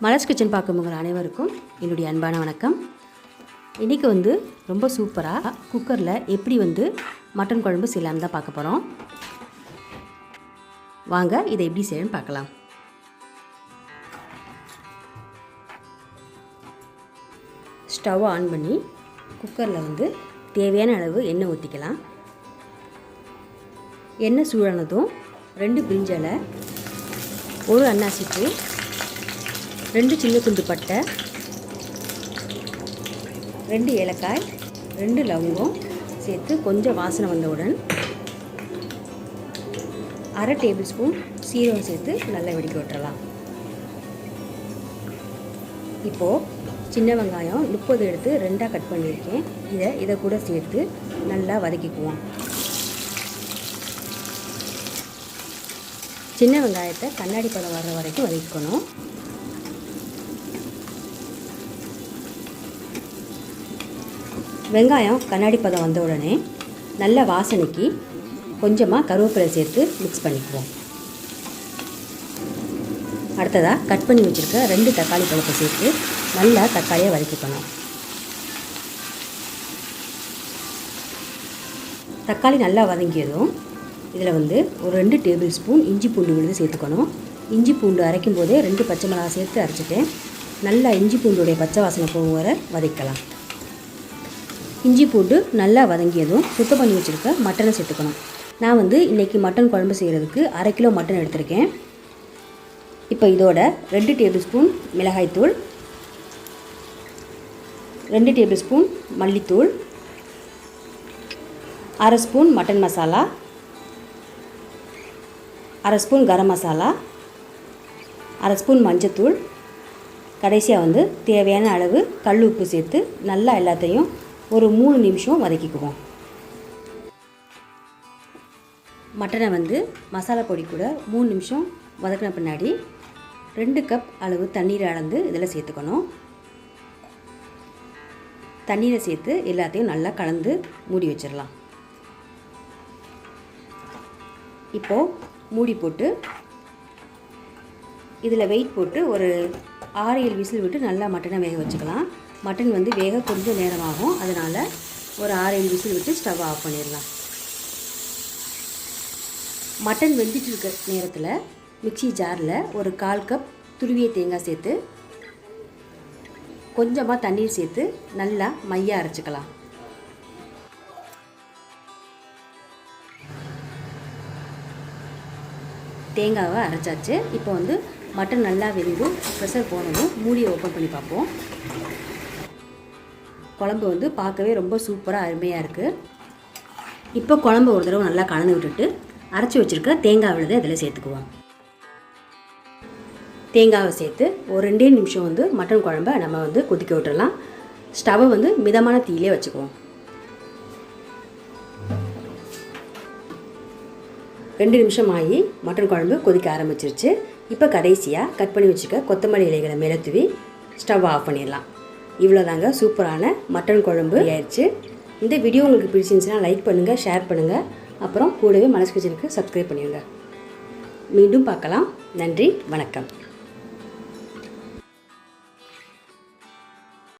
Malar's kitchen பார்க்கும்போது அனைவருக்கும் என்னுடைய அன்பான வணக்கம். இன்றைக்கி ரொம்ப சூப்பராக குக்கரில் எப்படி மட்டன் குழம்பு செய்யலாம்னு தான் பார்க்க போகிறோம். வாங்க இதை எப்படி செய்யணும்னு பார்க்கலாம். ஸ்டவ் ஆன் பண்ணி குக்கரில் தேவையான அளவு எண்ணெய் ஊற்றிக்கலாம். எண்ணெய் சூடானதும் 2 பிரிஞ்சி இலை, 1 அன்னாசி பூ, 2 சின்ன துண்டு பட்டை, 2 ஏலக்காய், 2 லவங்கம் சேர்த்து கொஞ்சம் வாசனை வந்தவுடன் 1/2 டேபிள் ஸ்பூன் சீரகம் சேர்த்து நல்லா வெடிக்க விட்டுறலாம். இப்போது சின்ன வெங்காயம் 30 எடுத்து 2ஆக கட் பண்ணியிருக்கேன். இதை கூட சேர்த்து நல்லா வதக்கிக்குவோம். சின்ன வெங்காயத்தை கண்ணாடி பதம் வர்ற வரைக்கும் வதக்கணும். வெங்காயம் கண்ணாடி பதம் வந்த உடனே நல்ல வாசனைக்கு கொஞ்சமாக கருவேப்பிலை சேர்த்து மிக்ஸ் பண்ணிக்குவோம். அடுத்ததாக கட் பண்ணி வச்சுருக்க 2 தக்காளி பழத்தை சேர்த்து நல்லா தக்காளியை வதக்கிக்கணும். தக்காளி நல்லா வதங்கியதும் இதில் ஒரு 2 டேபிள் ஸ்பூன் இஞ்சி பூண்டு விழுது சேர்த்துக்கணும். இஞ்சி பூண்டு அரைக்கும் போதே 2 பச்சை மிளகாய் சேர்த்து அரைச்சிட்டேன். நல்லா இஞ்சி பூண்டுடைய பச்சை வாசனை போகும் வரை வதக்கலாம். இஞ்சி பூண்டு நல்லா வதங்கியதும் சுத்தம் பண்ணி வச்சுருக்க மட்டனை சேர்த்துக்கணும். நான் இன்றைக்கி மட்டன் குழம்பு செய்கிறதுக்கு 1/2 கிலோ மட்டன் எடுத்திருக்கேன். இப்போ இதோட 2 டேபிள் ஸ்பூன் மிளகாய்த்தூள், 2 டேபிள் ஸ்பூன் மல்லித்தூள், 1/2 spoon mutton masala, 1/2 spoon garam masala, 1/2 spoon மஞ்சத்தூள், கடைசியாக தேவையான அளவு கல் உப்பு சேர்த்து நல்லா எல்லாத்தையும் ஒரு 3 நிமிஷம் வதக்கிக்குவோம். மட்டனை மசாலா பொடி கூட 3 நிமிஷம் வதக்கின பின்னாடி 2 கப் அளவு தண்ணீரை அளந்து இதில் சேர்த்துக்கணும். தண்ணீரை சேர்த்து எல்லாத்தையும் நல்லா கலந்து மூடி வச்சிடலாம். இப்போது மூடி போட்டு இதில் வெயிட் போட்டு ஒரு 6-7 விசில் விட்டு நல்லா மட்டனை வேக வச்சுக்கலாம். மட்டன் வேக கொஞ்சம் நேரமாகும், அதனால் ஒரு 6-7 விசில் விட்டு ஸ்டவ் ஆஃப் பண்ணிடலாம். மட்டன் வெந்துட்டு இருக்க நேரத்தில் மிக்ஸி ஜாரில் ஒரு 1/4 கப் துருவிய தேங்காய் சேர்த்து கொஞ்சமாக தண்ணீர் சேர்த்து நல்லா மையாக அரைச்சிக்கலாம். தேங்காவை அரைச்சாச்சு. இப்போ மட்டன் நல்லா வெந்து ப்ரெஷர் போனதும் மூடியை ஓப்பன் பண்ணி பார்ப்போம். குழம்பு பார்க்கவே ரொம்ப சூப்பராக அருமையாக இருக்குது. இப்போ குழம்பு ஒரு தடவை நல்லா கலந்து விட்டுட்டு அரைச்சி வச்சுருக்க தேங்காய் விழுதை இதில் சேர்த்துக்குவோம். தேங்காவை சேர்த்து ஒரு 2 நிமிஷம் மட்டன் குழம்பை நம்ம கொதிக்க விட்டுடலாம். ஸ்டவ்வை மிதமான தீயிலே வச்சுக்குவோம். 2 நிமிஷம் ஆகி மட்டன் குழம்பு கொதிக்க ஆரம்பிச்சிருச்சு. இப்போ கடைசியாக கட் பண்ணி வச்சுக்க கொத்தமல்லி இலைகளை மேலே தூவி ஸ்டவ் ஆஃப் பண்ணிடலாம். இவ்வளோதாங்க, சூப்பரான மட்டன் குழம்பு ஆயிடுச்சு. இந்த வீடியோ உங்களுக்கு பிடிச்சிருந்துச்சுன்னா லைக் பண்ணுங்கள், ஷேர் பண்ணுங்கள், அப்புறம் கூடவே மலர்ஸ் கிச்சனுக்கு சப்ஸ்கிரைப் பண்ணிடுங்க. மீண்டும் பார்க்கலாம். நன்றி, வணக்கம்.